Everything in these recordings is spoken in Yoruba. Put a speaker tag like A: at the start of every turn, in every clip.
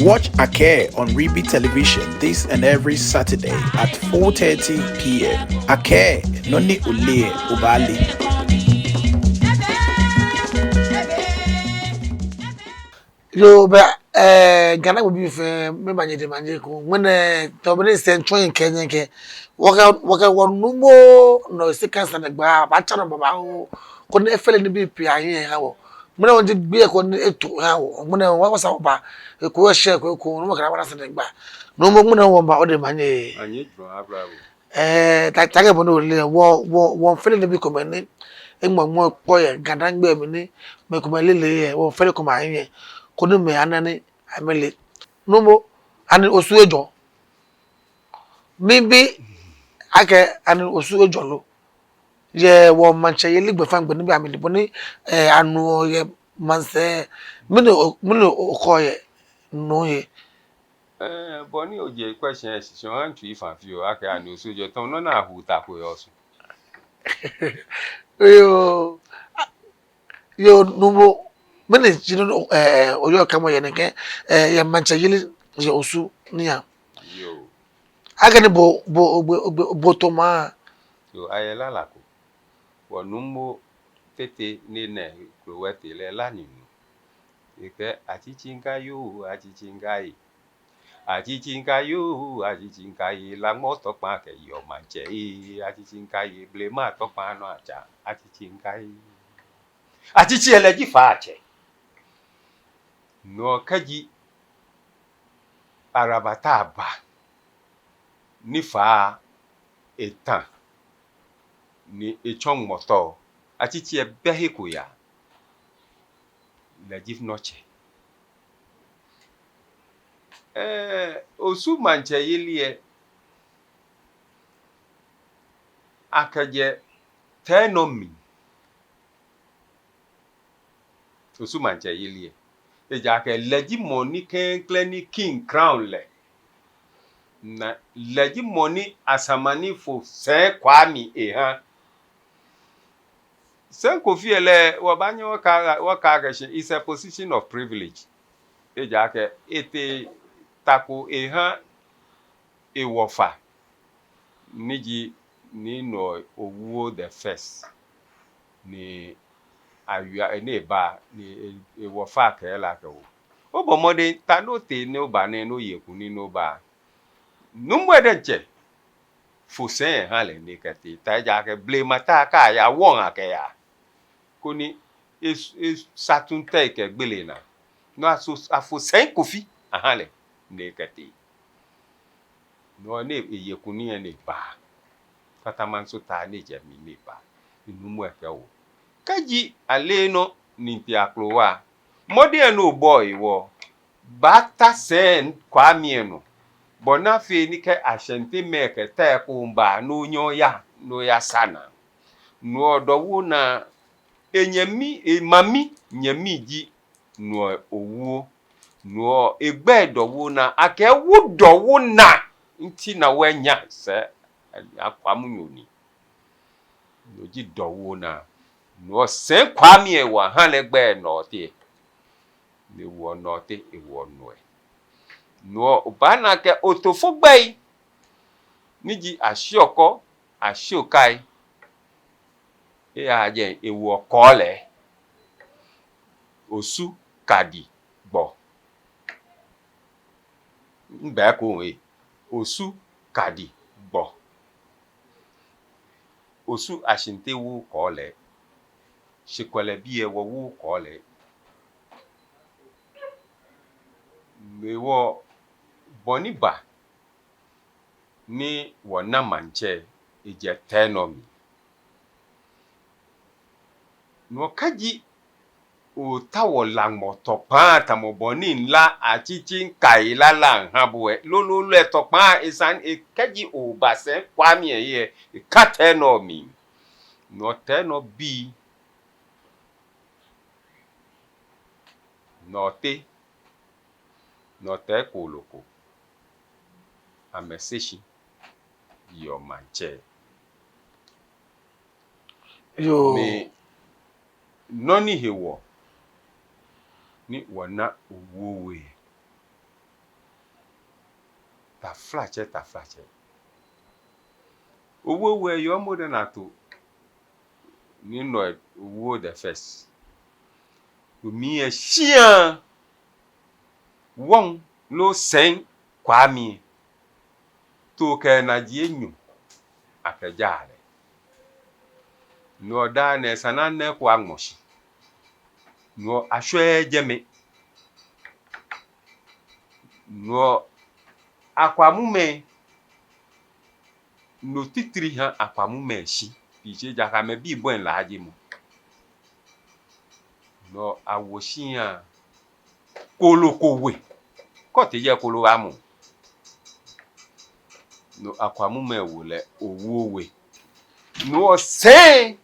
A: Watch Ake on Reeby Television this and every Saturday at 4:30 p.m. Ake Noni Ule Ubali.
B: Yo, but Ghana will be for me manje manjeko. When Tobin send train Kenya, walk out one number no seconds and a bar, but I'm about couldn't fell in the BP. I hear how. When I wanted to be a con to how when I was out by a question, no more back. No more about the money.
C: And you draw bravo.
B: That Tagabono one fellow to be commanded. And one more boy, Gadang Bermini, make my lily, one fellow command. Couldn't me anani amele no more and osu ejo maybe ake and osu ejo lo ye wo manche ye ligbe fan gbe nibi amele boni anu ye manse mino okoye no ye
C: Bonnie, your question is, so I'm to if I feel I can use your tongue, no, now who tap with us.
B: yo no more mene jino oyo kama ye neke ye manche ye osu niya
C: Yo,
B: ake ni bo toma
C: so I lalaco. Well, numbo tete nene, crowete, le lanin. Eke, achichinkayo, achichinkai. Achichinkayo, la moto pake yo manche, achichinkai, blema topano acha, achichinkai. Achichi eleji fache. No kaji arabataba. Ni fa etan. Ni echong moto. Achichi ebehiku ya. Lejif noche. Osu manche yilie. Akaje tenomi. Osu manche yilie. Ejake leji moni kleni king crown le. Na leji moni asamani fo se kwami eha. Sen kofi ele wabanye wakagashin is a position of privilege. Ejake ete tako eha ewofa. Niji ni no owuo the first. Ni ayua ene ba ni ewofa ke la ke wo. Obo mode tanote no ba ne no yeku ni no ba. Numwe nche fusen ha le ni kati ta jake blame ta ka ya won ake ya. Koni satun ke gbele na. No afusen kofi aha le ni kati. No ne yeku ni ene ba. Kataman so ta ne je mi ne ba. Numwe ke wo. Kaji aleno ninti aklowa. Mode no boy wo. Bata sen kwa mienu. Bona fe ni ke ashente meke te kumba no nyoya no ya sana. No dowu na mami nyemi ji no owu no egbe dowu na ake wu dowu na nti na wenya se akwamunyoni. No ji dowu na no se kwami e wa han legbe no te. Ne wo no te e wo no e. No bana ke otofugbai niji asioko asiokai aje ewu okole osu kadi gbo nbe ko osu kadi gbo osu ashintewu kole shikwele bi ewo wu kole mewo boniba ni wona manche eje tenomi no kaji o tawo langmo topa tamoboni nla achichi kai lala nhabwe lolo topa isan kaji o basen kwami eye ka tenomi no teno bi no te no te koloko ameseshi yo manche
B: yo
C: me noni hewo ni wana owowe ta flache owo we yo mo de na to ni no owo the first mi e shia won no sen kwa mi to ke na ji enyu akajale no da na sana na kwa moshi no ahwe jeme no akwamume no titiri ha akwamume shi ije jaka me bi bo en laaje mu no awoshi a kolokowe ko te je kolo amu no akwamume wo le owowe no se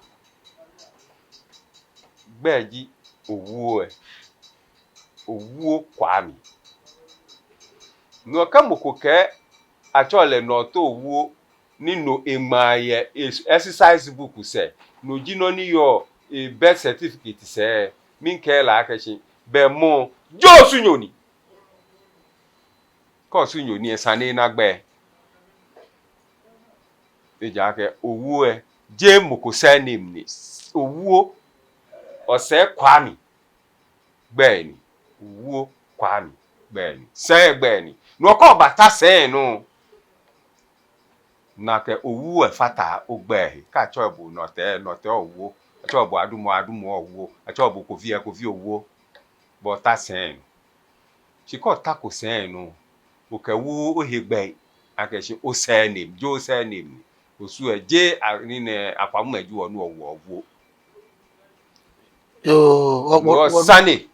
C: gbeji owo kwami no kamoko ke achole no to owo nino emaye exercise book se no jino ni yo birth certificate se min ke la akashi be mo jo sunyoni ko sunyoni esane na gbe eja ke owo je moko se name ni owo ose kwami gbeni owo kwami gbeni se gbeni no ko bata se no na ke owu fata ogbe ka chobu no te owu chobu adumo owu chobu kofi owu but ta sen she ko ta ko sen no o ke wu o hegbe akeshi o sen name jo sen name osu je ni ne apamu meju onu owu
B: Yo,
C: what sani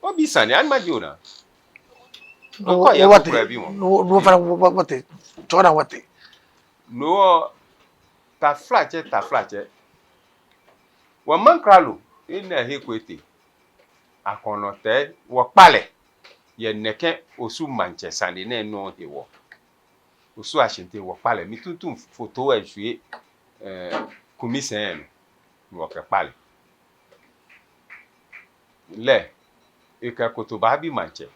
C: obi sani an majuna ko ya ko kura bi mo
B: no fara what chora what
C: no ta flache wa mankralo ina he kwete akonote wo pale ye neke osu manchester ni na no hewo osu ashinte wo pale mi tuntun photo ejue kumisen wo ke pale le ika kotoba bi manche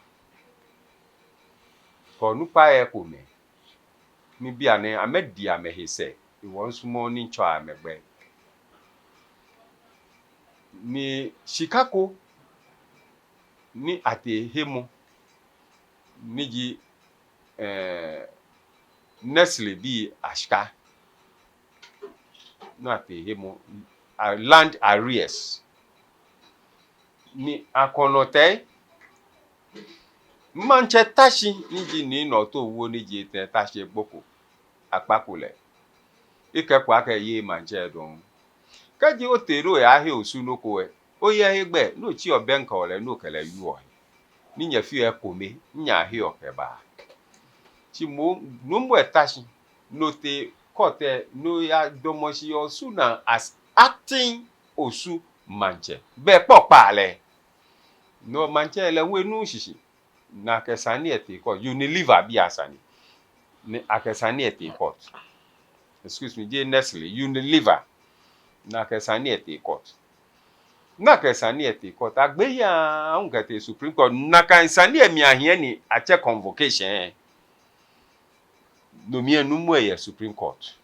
C: ko nupa e ko me mi bia ne amedi amehise iwo nsumo ni ncho amegbe ni Chicago ni atehemu niji Nestle bi ashka no atehemu land arrears ni akonote manche tashi niji ni no to wo niji te tashi gboko apakule ikekwa ka ye manche don kaji otero ya ahia osu noko oye egbe no chi obenka ole no kele yuo ni nya fi ekome nya ahia okeba chi mo no mbo etashi no te kote no ya domoshi osu na as acting osu manche be popale no manche le wenu shishi na kesani ete ko Unilever bi asani ni akesani ete court excuse me je Nestle Unilever na kesani ete court na kesani ete court agbeya ungete Supreme Court na kansani emi ahie ni ache convocation no mi enumu ye Supreme Court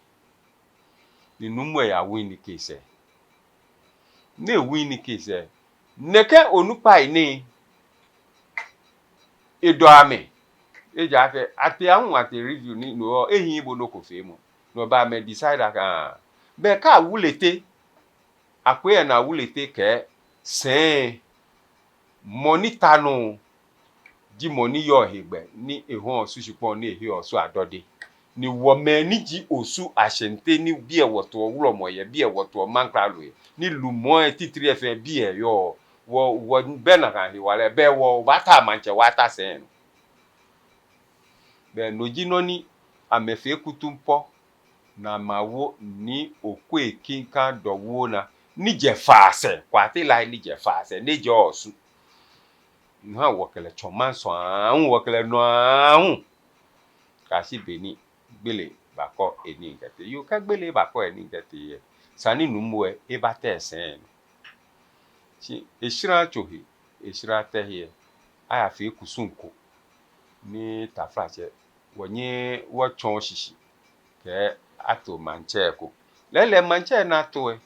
C: ni numu ya win case ne win case neke onupa ini edo ame eja ke ate ahun ate review ni no ehin ibo no ko fe mu no ba me decide aka be ka wulete akwe na wulete ke sen monitor no ji money yo hegbe ni ehun osusipon ni ehi osu adode ni wo me ni ji osu ashente ni bi ewoto owuromo ye bi ewoto mankralo ni lumo titiri fe bi e yo wo be na kan hi wale be wo bata manche wata sen be noji no ni amefe kutumpo na mawo ni okwe kinka dowo na ni je fase kwati la ni je fase ni je osu nha wokele chomanso ahun wokele no ahun kasi beni gbele bako eni ngete yo ka gbele bako eni ngete ye sani numu e ba tesen chi eshira chohi eshira tehie aya fe kusunko ni tafrache wonye wo chon shishi ke ato manche ko lele manche na to e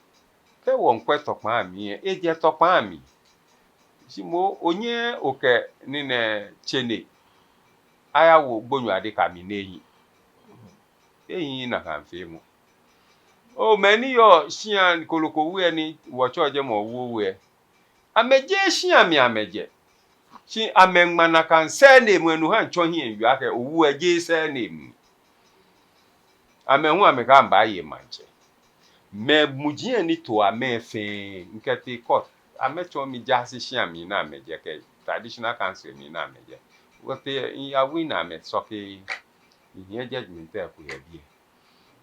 C: ke won kwe tokpa mi e je tokpa mi simo onye oke ni ne chene aya wo gbonyu ade ka mi neyi eyin na kan fe mu o meni yo shian koloko wu eni wo choje mo wu wu e ameje shian mi ameje shi amengma na kan se ne mu enu han chohi enyu ake owu eje se ne mu amehu ameka mba ye manche me mujie ni to amefe nkete court amecho mi jasi shian mi na ameje ke traditional council mi na ameje wote ya win na me soke ihe judgment e ku ye bi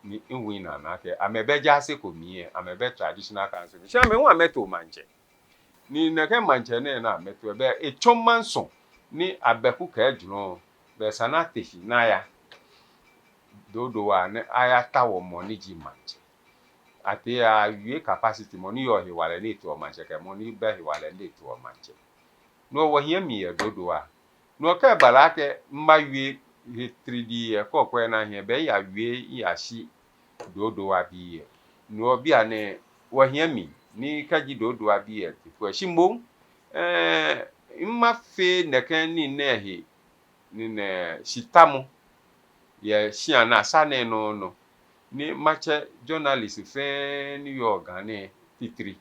C: ni win na ke amebe jasi ko mi amebe traditional council mi shian me hu ameto manche ni neke manche na ameto ebe e chomanso ni abeku ka ejunu be sanateshi na ya dodo wa ne aya tawo money ji manche ati ya yue capacity money yo hiwale ni to manche ke money be hiwale ni to manche no wo hia mi e dodo wa no ka bala ke mba yue 3D e ko ko na hia be ya yue ya shi dodo wa bi no bia ne wo hia mi ni kaji dodo wa bi e ko shi mbom mma fe neke ni nehi ni ne shitamu ye shia na sane no ni mache journalist fe New York ane titri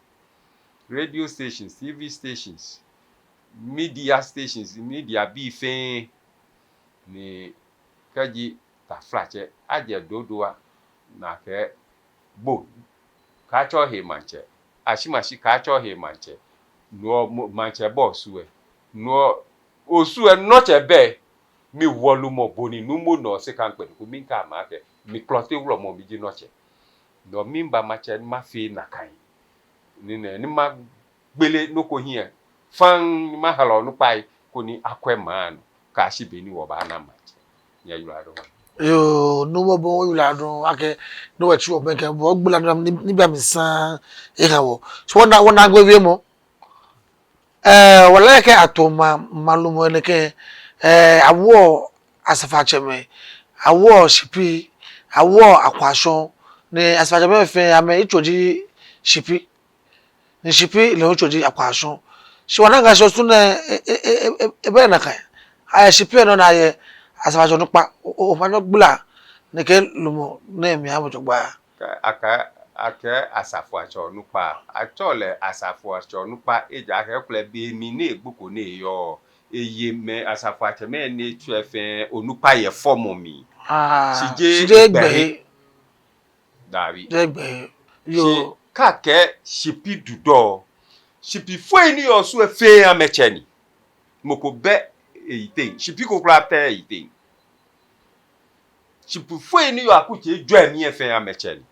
C: radio stations TV stations media stations media bi fe ni kaji ta flache aje dodoa na ke bo ka cho he manche ashimashi ka cho he manche no manche boss we no osu e no chebe mi wolu mo boni numo no se kan pe ko min ka ma ke mi clote wlo mo bi ji no che no min ba ma che ma fi na kan ni ne ni ma gbele no ko hia fan ma halo no pai ko ni akwe man ka shi be ni wo ba na ma che ya yu ado
B: yo no mo bo yu la don ake no we chi o ben ke bo gbula ni bia mi san e ka wo so wona gbe wie mo wala ke atoma malumo ne ke awo asafa cheme awo shipi awo akwasho ne asafa cheme fe ame ichoji shipi ni shipi le ichoji akwasho shi wana ga so tun ebe na kan aya shipi no na ye asafa jo nupa o fa no gbula ne ke lumo na mi amo jogba
C: aka asafu acho nupa achole asafu acho nupa eja ke kule bi mi na egbuko na yo eye me asafu acho me ni tu efe onupa ye form mi
B: sije gbe
C: dawi
B: gbe yo
C: shi kake shipi dudo shipi foi ni osu efe amecheni moko be eite shipi ko kula te eite shipi foi ni yo akuche jo emi efe amecheni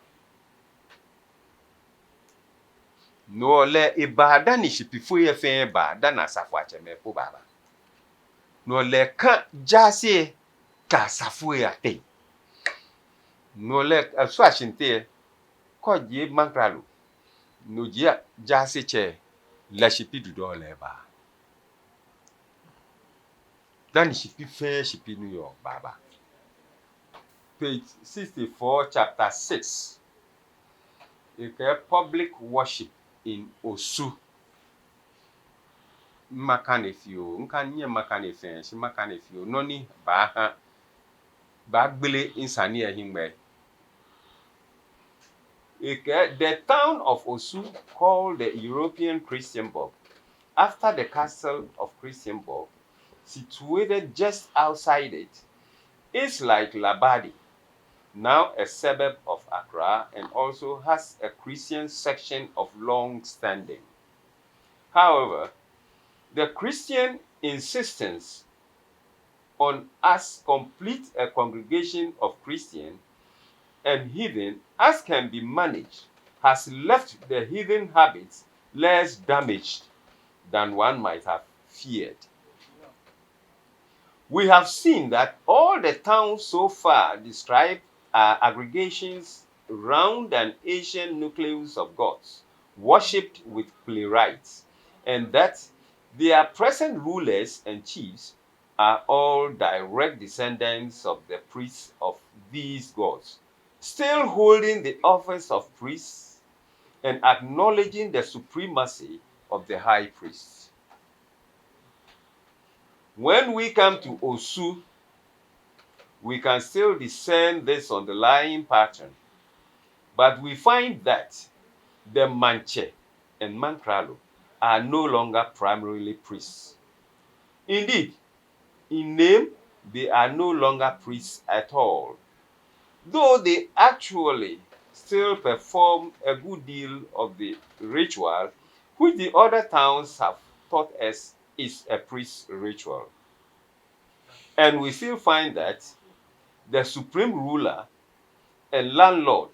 C: no le ibada ni shipifo ye fe ba da na safu acheme po baba no le kan jase ka safu ya te no le so ashinte ko je mankralo no je jase che la shipi du do le ba da ni shipi fe shipi New York baba page 64 chapter 6 a public worship in Osu makanefio nkanye makanefio shi makanefio noni ba gbele insani ehimbe the town of Osu, called the European Christianburg after the castle of Christianburg, situated just outside it, is like Labadi, now a suburb of Accra, and also has a Christian section of long standing. However, the Christian insistence on as complete a congregation of Christian and heathen as can be managed has left the heathen habits less damaged than one might have feared. We have seen that all the towns so far described are aggregations around an ancient nucleus of gods, worshipped with playwrights, and that their present rulers and chiefs are all direct descendants of the priests of these gods, still holding the office of priests and acknowledging the supremacy of the high priest. When we come to Osu, we can still discern this underlying pattern, but we find that the Manche and Mankralo are no longer primarily priests. Indeed, in name, they are no longer priests at all, though they actually still perform a good deal of the ritual which the other towns have taught us is a priest ritual. And we still find that the supreme ruler and landlord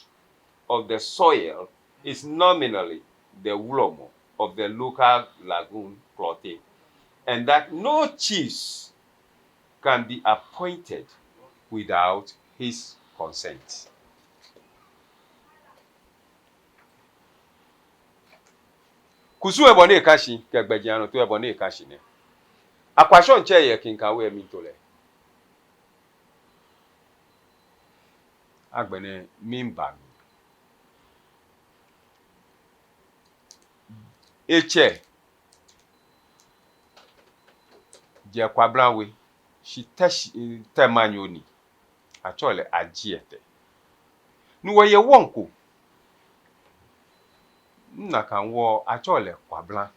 C: of the soil is nominally the Ulomo of the local lagoon Clote, and that no chiefs can be appointed without his consent. Kusu ebone kashi kegbejiano to ebone kashi ne. Akwasho nche ye kinkawe mi tole. Agbene mimba mi. Eche je kwablawe shi temanyoni achole ajiete. Nuwe ye wonko nna kan wo achole kwabla.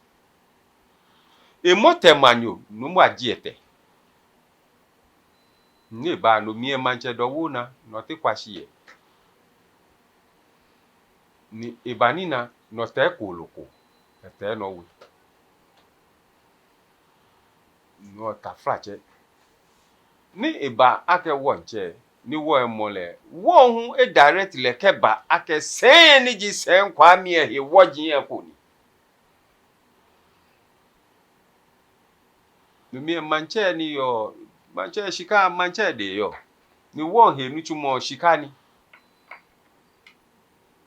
C: Emo temanyo numu ajiete. Ni ba no mie manche do wona no te kwashiye. Ni ibanina no te koloko. Te no we. No ta flache. Ni iba ake wonche ni wo emole. Wo hu e direct le keba ake sen ni ji sen kwa mi e wo jin e ko ni. No mie manche ni yo manche shika manche de yo. Ni wo he nu chumo shikani.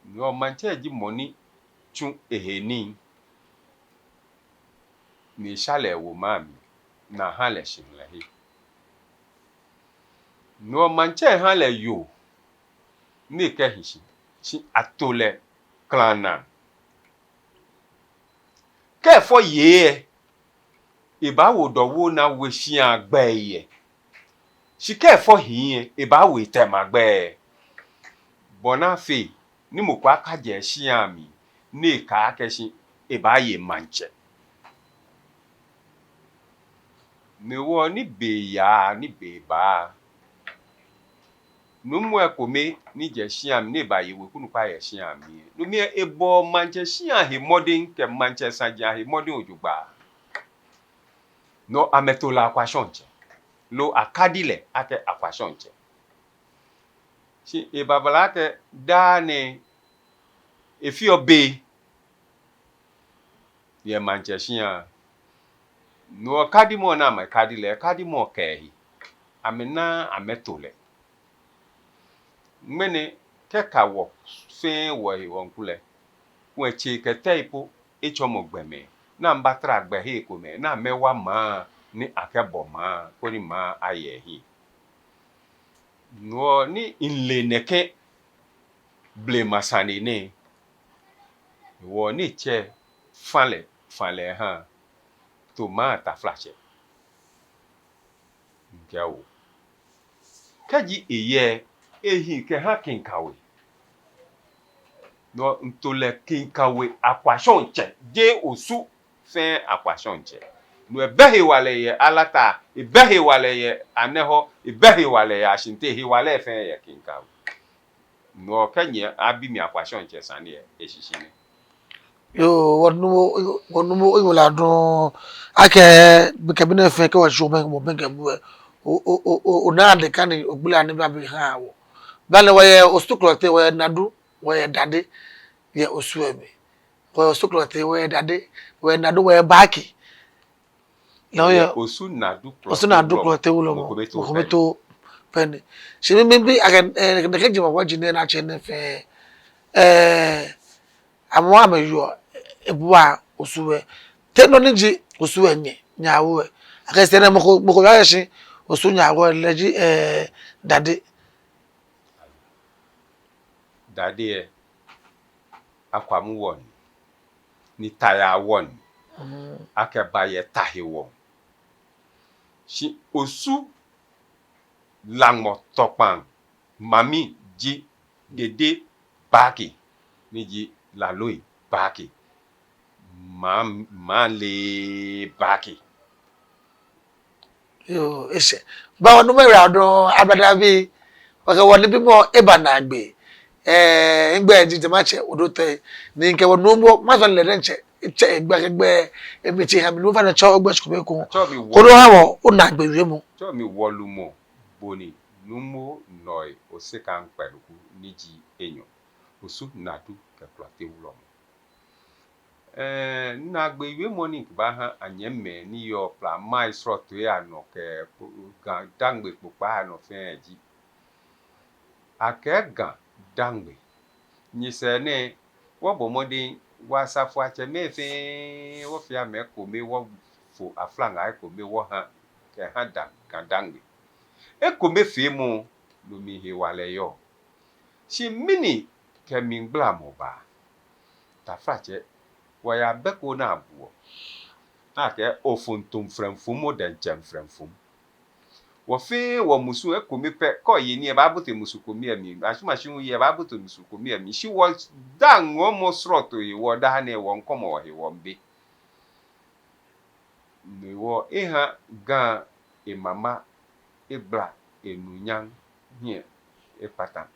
C: No manche ji money chun eheni. Ni shale wo mami na hale shinle hi. No manche hale yo ni ke hishi shi atole klana. Ke fo ye iba wo do wo na we shi agbe ye. Shi ke fo hi iba wo temagbe. Bona fe ni mo kwa kaje shi ami ni ka akeshi iba ye manche. Ni wo ni be ya ni be ba. Numu ekome ni je shiam ni ba ye we kunu pa ye shiam mi. No mi ebo manche shiam he modern ke manche sanja he modern ojugba. No ametola akwashonche. Lo akadile ake akwashonche. Si e babala ke dane efi obe ye manche shiam. No kadimo na ma kadile kadimo kehi. Amena ametole. Mene keka wo fe wo wonkule wechi kete ipo ichomo gbeme na mbatra agbe he kome na mewa ma ni akebo ma koni ma ayehi no ni inle neke ble masani ne wo ni che fale ha tomata flashe ngewo kaji eye ehi ke ha kinkawe no ntole kinkawe akwashonche je osu fe akwashonche no ebehi wale ye alata ebehi wale ye aneho ebehi wale ye ashinte hi wale fe ye kinkawe no kenye abimi akwashonche sane eshishine
B: yo wonumo iwola don ake bekabine fe ke wa shomen mo benke bu o na de kan ogbula ni ba bi ha wo bale wa ye ostuklote wa nadu wa ye dade ye osuebe wa ostuklote wa ye dade wa nadu wa ye baki na ye
C: osu nadu
B: klote wulo mo kobeto pen se me bi ake de ke jima wa jine na che ne fe amwa me yo ebua osuwe te no nji osuwe nye nyawo akasene moko yashi Osu nyago leji dade
C: akwamu won ni taya won akeba ye tahi won shi Osu langmo tokpan mami ji dede baki ni ji laloi baki le baki
B: yo ese ba wonu me radon abada bi waka woni bi mo eba na agbe ngbe di temache odote ni nke wonu mo ma so le nche che egbe emi ti ha mi no fa na cho ogbe skume ko ko do ha wo o na agbe wi mu
C: cho mi wolumo boni numo noi osekan peluku niji enyo Osu nadu ke plate ulomo na agbe iwe morning ba ha anyemme ni yo pla mai sroto ya no ke ga dangbe popa no fe ji akega dangbe ni se ne wo bomodi wa safu ache mefe wo fia me ko me wo fo aflanga ai ko me wo ha ke ha da kan dangbe e ko me fe mu lo mi he wale yo shi mini ke mi ngla mo ba ta frache wa ya beko na abuo na ke ofuntum fremfum mo den chem fremfum wo fe wo musu e ko me pe ko yi ni e ba buto musu ko mi emi asuma shi yi e ba buto musu ko mi emi shi wo dan wo mo sroto yi wo da na e wo nkomo wo he wo mbe ni wo e ha ga e mama e bla enunyan hie e patan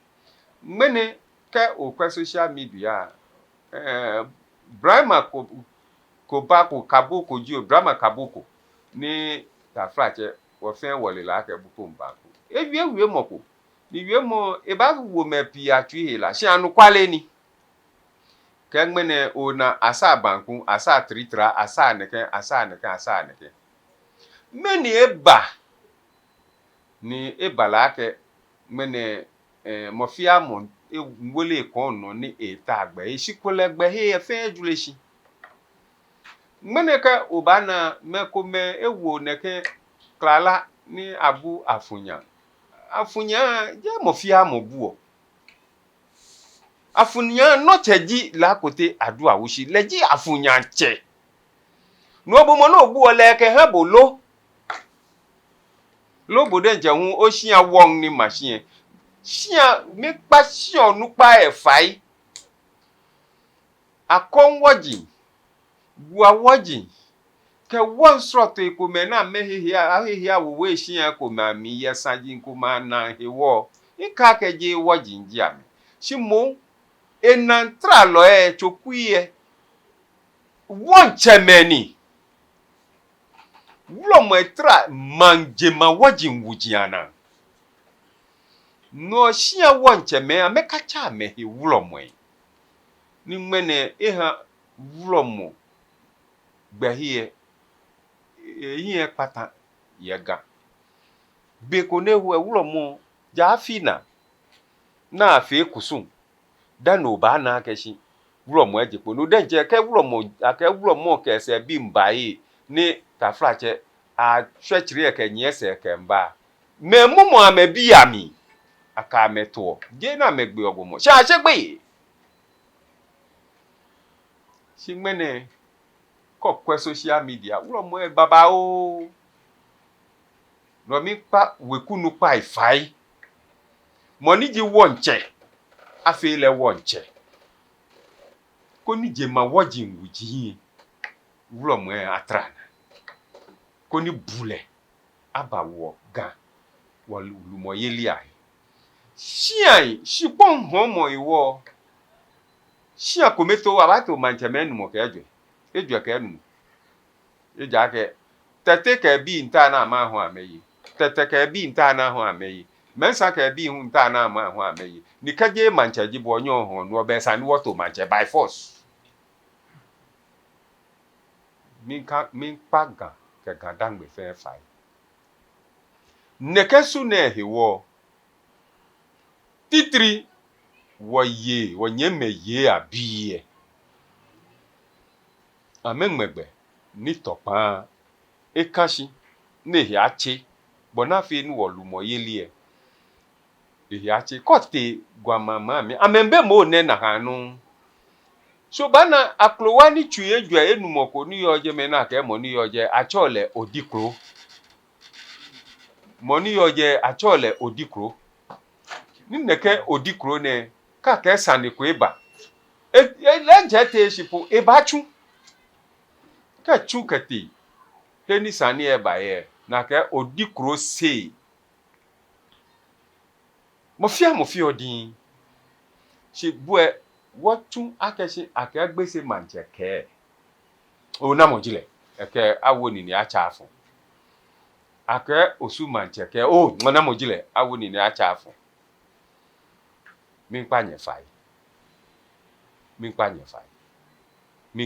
C: mene ke o kwa social media Brahma ko ba ko kaboko ji o Brahma kaboko ni ta frache wo fe wole la ke bu ko mba ko e wie moko ni wie mo e ba wo me pi atwi la shi anu kwale ni ke mene o na asa banku asa tritra asa neke mene eba ni ebala ke mene mofia mon e wole ko no ni eta agba e shikole gbe he e fe juleshi mene ka obana mekome ewo neke klala ni abu afunya je mofia mobuo afunya no cheji la kote adu awushi leji afunya che no bomo no obuo leke ha bolo lobo de hu o shia won ni machine shia mi pa shio nupa e fai akon woji bua woji ke won sroto ko me na ahihia wo we shia ko ma mi ye sanji ko ma na hewo ika ke je woji nji ami shimo enantra lo e chokuye won chemeni wulo mo etra manje ma woji nwujiana no shia won cheme ameka cha me he wulo mo ni mene eha wulo mo gbahie ehie pata yega beko ne hu wulo mo ja fina na afi kusun dano ba na keshi wulo mo ejepo no denje ke wulo mo ke se bi mbai ni ta frache a hwechire ke nyese ke mba memumo amebi ami aka meto je na megbe ogomo sha segbe shimene ko kwe social media wulo mo e baba o no mi pa wekunu pa ifai money ji wonche afi le wonche ko ni je ma woji nwuji wulo mo e atrana ko ni bule abawo gan wo lumo yeli ai shiai shipon homo iwo shia kometo abato manchemenu mo keje eju ke nu eja ke tete ke bi nta na ma ho ameyi tete ke bi nta na ho ameyi mensa ke bi hu nta na ma ho ameyi ni kaje mancheji bo onyo ho no be san woto manche by force min paga ke gadangbe fe fai nekesu ne hewo titri wonyeme ye abiye amengmegbe ni topa ekashi ne hiachi bona fe nu wolumo yelie hiachi kote gwamama mi amembe mo ne na hanu so bana aklowani chuye jwa enumoko ni yoje mena ke mo ni yoje achole odikro mo ni yoje achole odikro nineke odikro ne ka ke sani ko eba lenje te shipo eba chu ka chu kati teni sani eba ye na ke odikro se mo fi odin shi bue wotu akeshi akagbese mancheke o na mojile eke awoni ni achafu ake osu mancheke o na mojile awoni ni achafu mi panye fai mi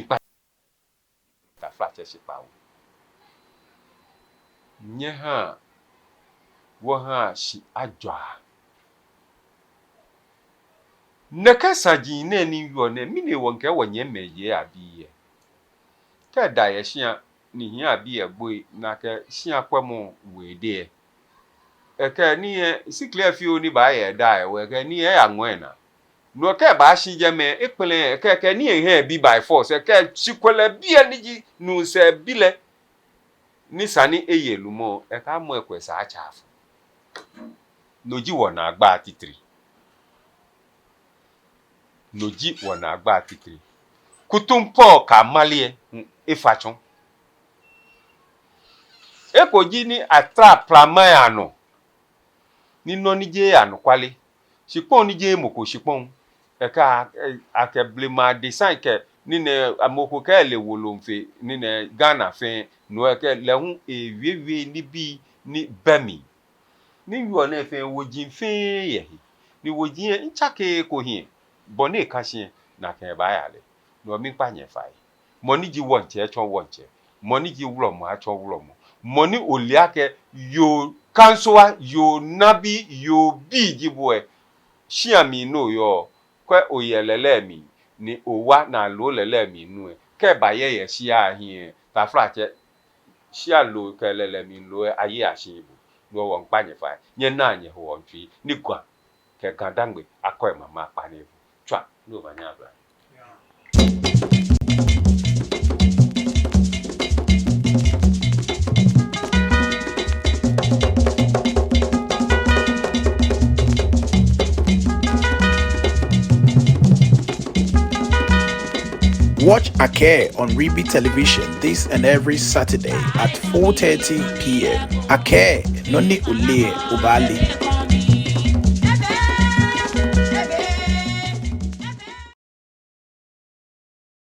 C: pa ta flache shi pawo nye ha wo ha shi ajwa neka saji ne ni yo ne mi ne won ke wonye meye abiye ke da ye hia ni hia abiye boy na ke hia kwemu wede e ke ni e sikle fi oni ba ye da e we ke ni e anwena no ke ba shi je me ipele ke ni e he bi by force ke chikwele bia ni ji nu se bile ni sani eyelumo e ka mo ekwesa achafu noji wona agba titiri noji wona agba titiri kutumpo ka malie ifachon ekoji ni attrape plamayano ni nonije anu kwale shipon ni je moko shipon e ka akeblema design ke ni ne amoko ke le wolomfe ni ne Ghana fe no ke lehun ewewe ni bi ni bami ni yo na fe wojin fe ye ni wojin nchake ko hin bone kashin na ke ba yale no mi panye fai money ji wonche echon wonche money ji wulomo achon wulomo money oliake yo kansoa yo nabi yo bi jibwe shiami no yo kwe oyelele mi ni owa na lo lele mi nu ke ba ye shia hin ta frache shia lo kelele mi lo aye ashibu no won panye fai nye na nye ho ontwi ni gwa ke gandangbe akoy mama panebu twa no banya bra.
A: Watch Ake on Reeby Television this and every Saturday at 4:30 p.m. Ake, Noni Ule Ubali.